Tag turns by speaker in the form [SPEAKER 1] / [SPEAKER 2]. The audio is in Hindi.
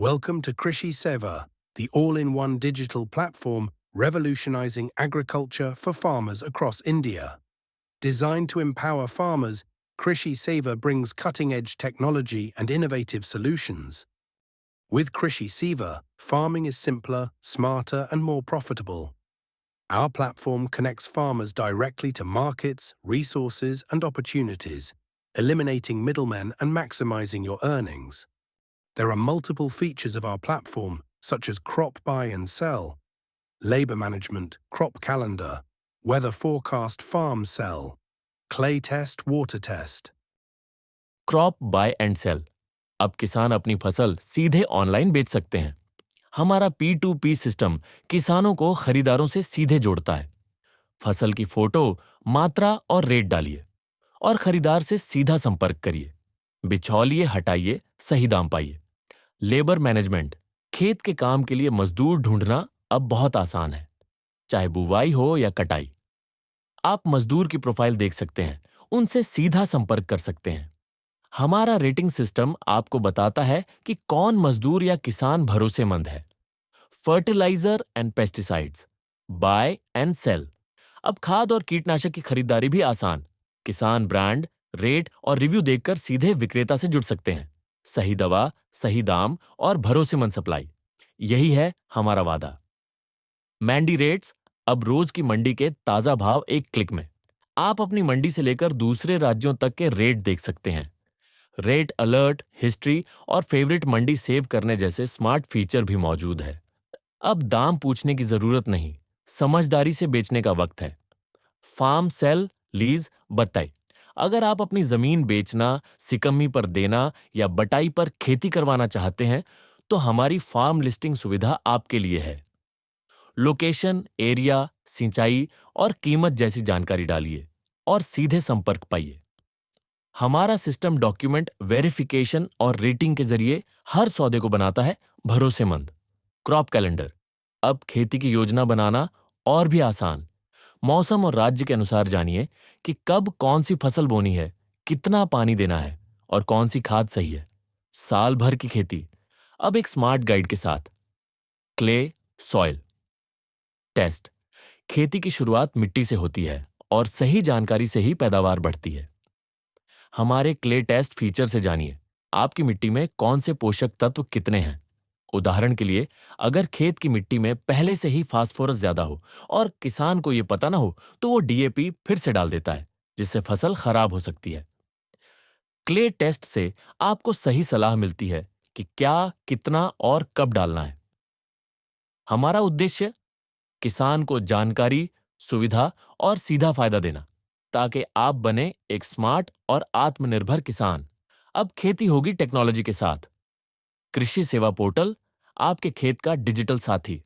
[SPEAKER 1] Welcome to Krishi Seva, the all-in-one digital platform revolutionizing agriculture for farmers across India. Designed to empower farmers, Krishi Seva brings cutting-edge technology and innovative solutions. With Krishi Seva, farming is simpler, smarter, and more profitable. Our platform connects farmers directly to markets, resources, and opportunities, eliminating middlemen and maximizing your earnings. There are multiple features of our platform, such as crop buy and sell, labor management, crop calendar, weather forecast, farm sell, clay test, water test.
[SPEAKER 2] Crop buy and sell. अब किसान अपनी फसल सीधे ऑनलाइन बेच सकते हैं। हमारा P2P सिस्टम किसानों को खरीदारों से सीधे जोड़ता है। फसल की फोटो, मात्रा और रेट डालिए और खरीदार से सीधा संपर्क करिए। बिचौलिए हटाइए, सही दाम पाइए। लेबर मैनेजमेंट, खेत के काम के लिए मजदूर ढूंढना अब बहुत आसान है, चाहे बुवाई हो या कटाई। आप मजदूर की प्रोफाइल देख सकते हैं, उनसे सीधा संपर्क कर सकते हैं। हमारा रेटिंग सिस्टम आपको बताता है कि कौन मजदूर या किसान भरोसेमंद है। Fertiliser and pesticides, buy and sell. अब खाद और कीटनाशक की खरीदारी भी आसान। किसान ब्रांड, रेट और रिव्यू देखकर सीधे विक्रेता से जुड़ सकते हैं। सही दवा, सही दाम और भरोसेमंद सप्लाई, यही है हमारा वादा। मैंडी रेट्स, अब रोज की मंडी के ताजा भाव एक क्लिक में। आप अपनी मंडी से लेकर दूसरे राज्यों तक के रेट देख सकते हैं। रेट अलर्ट, हिस्ट्री और फेवरेट मंडी सेव करने जैसे स्मार्ट फीचर भी मौजूद है। अब दाम पूछने की जरूरत नहीं, समझदारी से बेचने का वक्त है। फार्म सेल, लीज, बटाई। अगर आप अपनी जमीन बेचना, सिकम्मी पर देना या बटाई पर खेती करवाना चाहते हैं, तो हमारी फार्म लिस्टिंग सुविधा आपके लिए है। लोकेशन, एरिया, सिंचाई और कीमत जैसी जानकारी डालिए और सीधे संपर्क पाइए। हमारा सिस्टम डॉक्यूमेंट वेरिफिकेशन और रेटिंग के जरिए हर सौदे को बनाता है भरोसेमंद। क्रॉप कैलेंडर, अब खेती की योजना बनाना और भी आसान। मौसम और राज्य के अनुसार जानिए कि कब कौन सी फसल बोनी है, कितना पानी देना है और कौन सी खाद सही है। साल भर की खेती, अब एक स्मार्ट गाइड के साथ। क्ले, सॉइल टेस्ट, खेती की शुरुआत मिट्टी से होती है और सही जानकारी से ही पैदावार बढ़ती है। हमारे क्ले टेस्ट फीचर से जानिए आपकी मिट्टी में कौन से पोषक तत्व कितने हैं। उदाहरण के लिए, अगर खेत की मिट्टी में पहले से ही फास्फोरस ज्यादा हो और किसान को यह पता ना हो, तो वो DAP फिर से डाल देता है, जिससे फसल खराब हो सकती है। क्ले टेस्ट से आपको सही सलाह मिलती है कि क्या, कितना और कब डालना है। हमारा उद्देश्य किसान को जानकारी, सुविधा और सीधा फायदा देना, ताकि आप बने एक स्मार्ट और आत्मनिर्भर किसान। अब खेती होगी टेक्नोलॉजी के साथ। कृषि सेवा पोर्टल, आपके खेत का डिजिटल साथी।